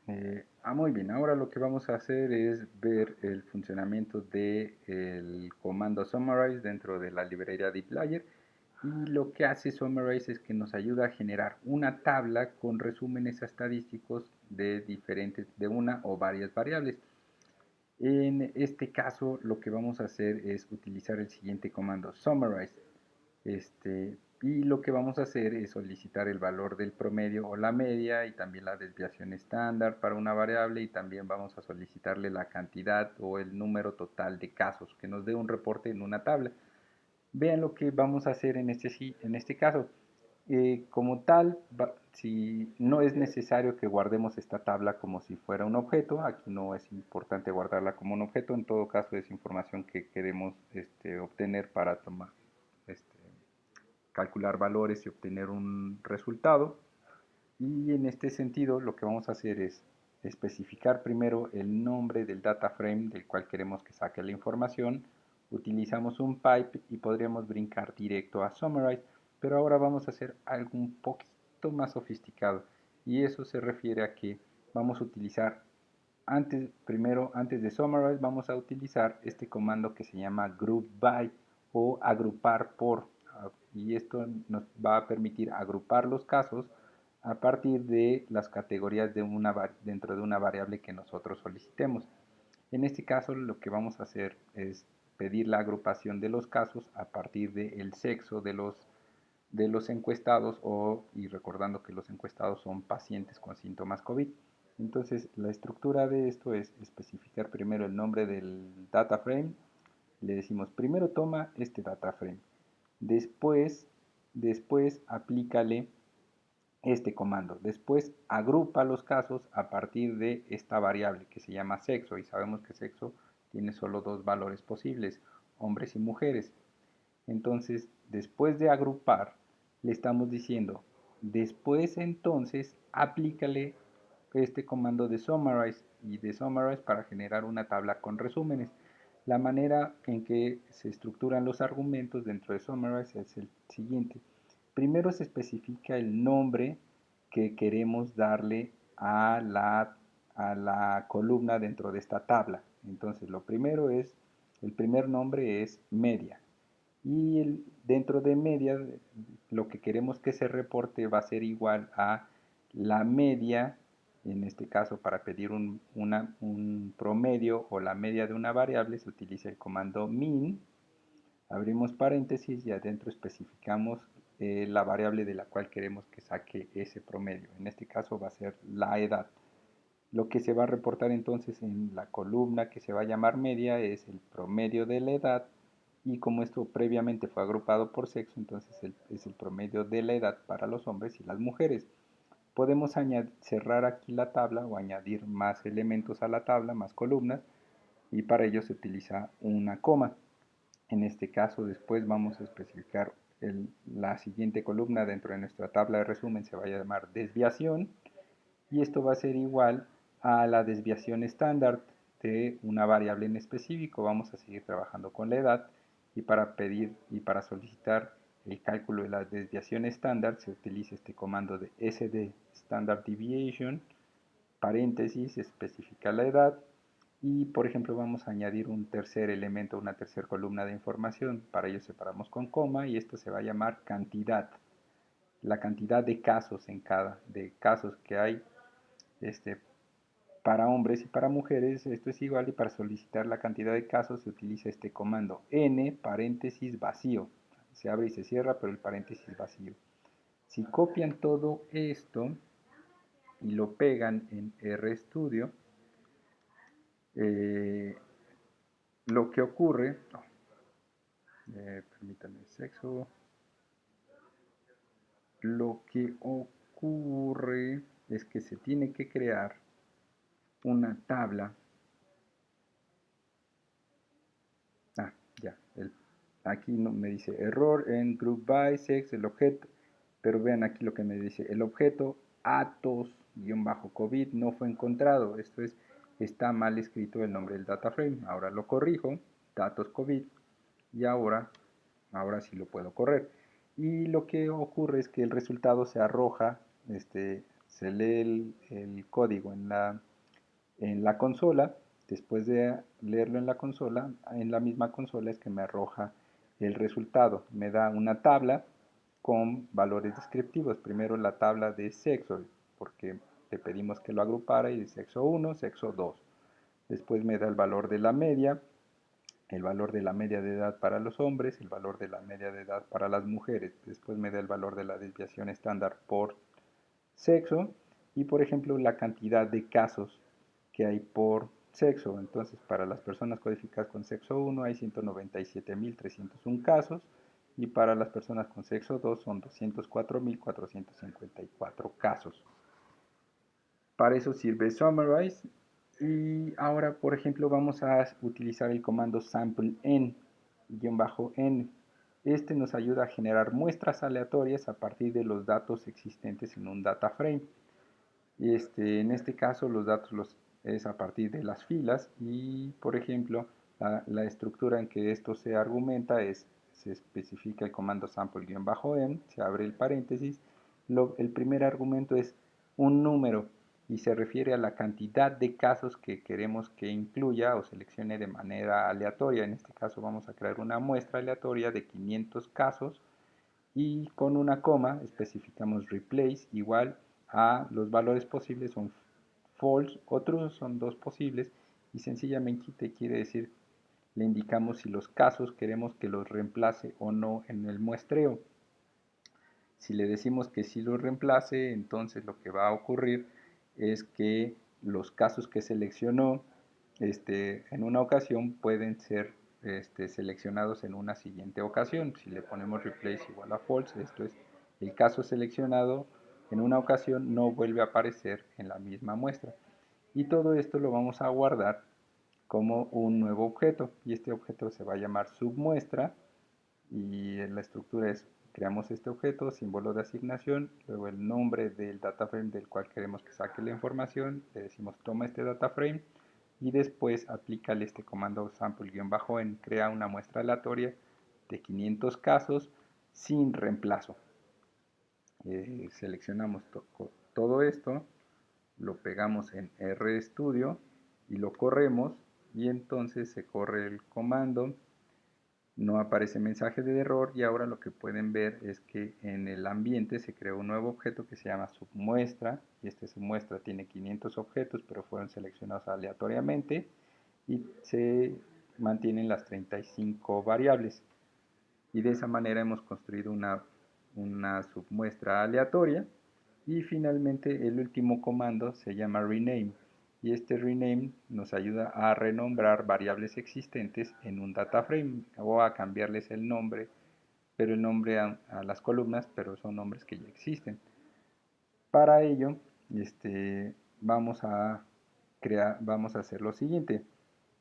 Muy bien, ahora lo que vamos a hacer es ver el funcionamiento del comando summarize dentro de la librería dplyr, y lo que hace summarize es que nos ayuda a generar una tabla con resúmenes estadísticos de una o varias variables. En este caso lo que vamos a hacer es utilizar el siguiente comando summarize. Y lo que vamos a hacer es solicitar el valor del promedio o la media y también la desviación estándar para una variable, y también vamos a solicitarle la cantidad o el número total de casos que nos dé un reporte en una tabla. Vean lo que vamos a hacer en este caso. Como tal, si no es necesario que guardemos esta tabla como si fuera un objeto, aquí no es importante guardarla como un objeto, en todo caso es información que queremos obtener para tomar, este, calcular valores y obtener un resultado. Y en este sentido lo que vamos a hacer es especificar primero el nombre del data frame del cual queremos que saque la información. Utilizamos un pipe y podríamos brincar directo a summarize, pero ahora vamos a hacer algo un poquito más sofisticado, y eso se refiere a que vamos a utilizar antes de summarize vamos a utilizar este comando que se llama group by o agrupar por, y esto nos va a permitir agrupar los casos a partir de las categorías dentro de una variable que nosotros solicitemos. En este caso lo que vamos a hacer es pedir la agrupación de los casos a partir del sexo de los encuestados, y recordando que los encuestados son pacientes con síntomas COVID. Entonces la estructura de esto es especificar primero el nombre del data frame. Le decimos primero toma este data frame, después, después aplícale este comando. Después agrupa los casos a partir de esta variable que se llama sexo, y sabemos que sexo tiene solo dos valores posibles, hombres y mujeres. Entonces, después de agrupar, le estamos diciendo, después entonces aplícale este comando de summarize y de summarize para generar una tabla con resúmenes. La manera en que se estructuran los argumentos dentro de summarize es el siguiente. Primero se especifica el nombre que queremos darle a la columna dentro de esta tabla. Entonces, el primer nombre es media. Y dentro de media, lo que queremos que se reporte va a ser igual a la media, en este caso para pedir un promedio o la media de una variable se utiliza el comando min, abrimos paréntesis y adentro especificamos la variable de la cual queremos que saque ese promedio. En este caso va a ser la edad. Lo que se va a reportar entonces en la columna que se va a llamar media es el promedio de la edad, y como esto previamente fue agrupado por sexo, entonces es el promedio de la edad para los hombres y las mujeres. Podemos cerrar aquí la tabla o añadir más elementos a la tabla, más columnas, y para ello se utiliza una coma. En este caso después vamos a especificar la siguiente columna dentro de nuestra tabla de resumen, se va a llamar desviación, y esto va a ser igual a la desviación estándar de una variable en específico. Vamos a seguir trabajando con la edad, y para pedir y para solicitar el cálculo de la desviación estándar se utiliza este comando de sd standard deviation, paréntesis, especifica la edad, y por ejemplo vamos a añadir un tercer elemento, una tercera columna de información. Para ello separamos con coma y esto se va a llamar cantidad, la cantidad de casos de casos que hay este, para hombres y para mujeres. Esto es igual, y para solicitar la cantidad de casos se utiliza este comando n paréntesis vacío. Se abre y se cierra, pero el paréntesis vacío. Si copian todo esto y lo pegan en RStudio, eh, lo que ocurre, permítanme sexo, lo que ocurre es que se tiene que crear una tabla. Ah, ya. Aquí no, me dice error en group by sex, el objeto. Pero vean aquí lo que me dice. El objeto atos-covid no fue encontrado. Esto es, está mal escrito el nombre del data frame. Ahora lo corrijo. Datos covid. Y ahora sí lo puedo correr. Y lo que ocurre es que el resultado se arroja, se lee el código en la consola. Después de leerlo en la misma consola es que me arroja el resultado. Me da una tabla con valores descriptivos. Primero la tabla de sexo, porque le pedimos que lo agrupara, y de sexo 1, sexo 2. Después me da el valor de la media, el valor de la media de edad para los hombres, el valor de la media de edad para las mujeres. Después me da el valor de la desviación estándar por sexo y, por ejemplo, la cantidad de casos que hay por sexo. Entonces, para las personas codificadas con sexo 1 hay 197.301 casos, y para las personas con sexo 2 son 204.454 casos. Para eso sirve Summarize. Y ahora, por ejemplo, vamos a utilizar el comando sample_n. Este nos ayuda a generar muestras aleatorias a partir de los datos existentes en un data frame. En este caso los datos es a partir de las filas, y por ejemplo la estructura en que esto se argumenta se especifica el comando sample_n, se abre el paréntesis, el primer argumento es un número y se refiere a la cantidad de casos que queremos que incluya o seleccione de manera aleatoria. En este caso vamos a crear una muestra aleatoria de 500 casos, y con una coma especificamos replace igual a los valores posibles son false, otros son dos posibles, y sencillamente quiere decir, le indicamos si los casos queremos que los reemplace o no en el muestreo. Si le decimos que sí los reemplace, entonces lo que va a ocurrir es que los casos que seleccionó en una ocasión pueden ser seleccionados en una siguiente ocasión. Si le ponemos replace igual a false, esto es, el caso seleccionado en una ocasión no vuelve a aparecer en la misma muestra. Y todo esto lo vamos a guardar como un nuevo objeto, y este objeto se va a llamar submuestra, y la estructura es: creamos este objeto, símbolo de asignación, luego el nombre del data frame del cual queremos que saque la información, le decimos toma este data frame, y después aplícale este comando sample_n, crea una muestra aleatoria de 500 casos sin reemplazo. Seleccionamos todo esto, lo pegamos en RStudio y lo corremos, y entonces se corre el comando. No aparece mensaje de error, y ahora lo que pueden ver es que en el ambiente se creó un nuevo objeto que se llama submuestra, y este submuestra tiene 500 objetos, pero fueron seleccionados aleatoriamente, y se mantienen las 35 variables. Y de esa manera hemos construido una submuestra aleatoria. Y finalmente el último comando se llama rename, y este rename nos ayuda a renombrar variables existentes en un data frame o a cambiarles el nombre, pero el nombre a las columnas, pero son nombres que ya existen. Para ello, vamos a vamos a hacer lo siguiente.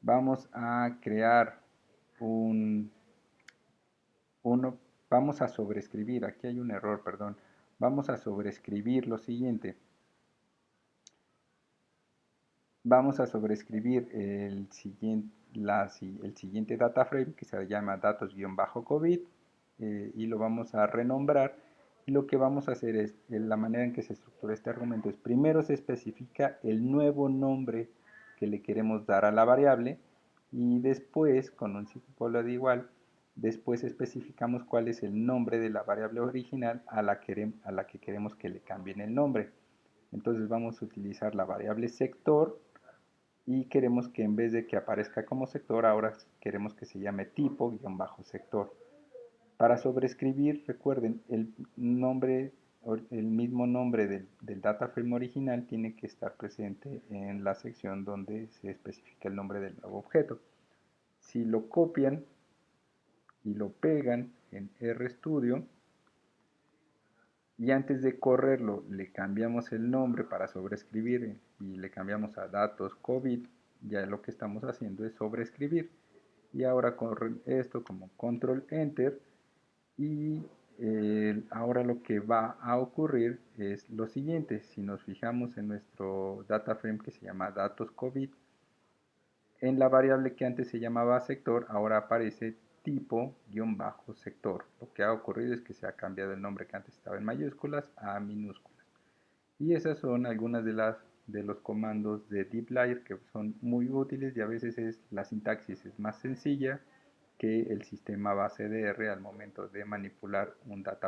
Vamos a crear un uno, vamos a sobreescribir, aquí hay un error, perdón. Vamos a sobreescribir lo siguiente. Vamos a sobreescribir el siguiente data frame, que se llama datos-COVID, y lo vamos a renombrar. Y lo que vamos a hacer es, la manera en que se estructura este argumento es: primero se especifica el nuevo nombre que le queremos dar a la variable, y después, con un símbolo de igual, después especificamos cuál es el nombre de la variable original a la que queremos que le cambien el nombre. Entonces vamos a utilizar la variable sector, y queremos que en vez de que aparezca como sector, ahora queremos que se llame tipo-sector. Para sobreescribir, recuerden, el mismo nombre del data frame original tiene que estar presente en la sección donde se especifica el nombre del nuevo objeto. Si lo copian y lo pegan en RStudio, y antes de correrlo le cambiamos el nombre para sobreescribir, y le cambiamos a datos COVID, ya lo que estamos haciendo es sobreescribir. Y ahora corren esto como control enter, y ahora lo que va a ocurrir es lo siguiente: si nos fijamos en nuestro data frame que se llama datos COVID, en la variable que antes se llamaba sector, ahora aparece tipo-sector. Lo que ha ocurrido es que se ha cambiado el nombre que antes estaba en mayúsculas a minúsculas. Y esas son algunas de los comandos de dplyr que son muy útiles, y a veces la sintaxis es más sencilla que el sistema base de R al momento de manipular un data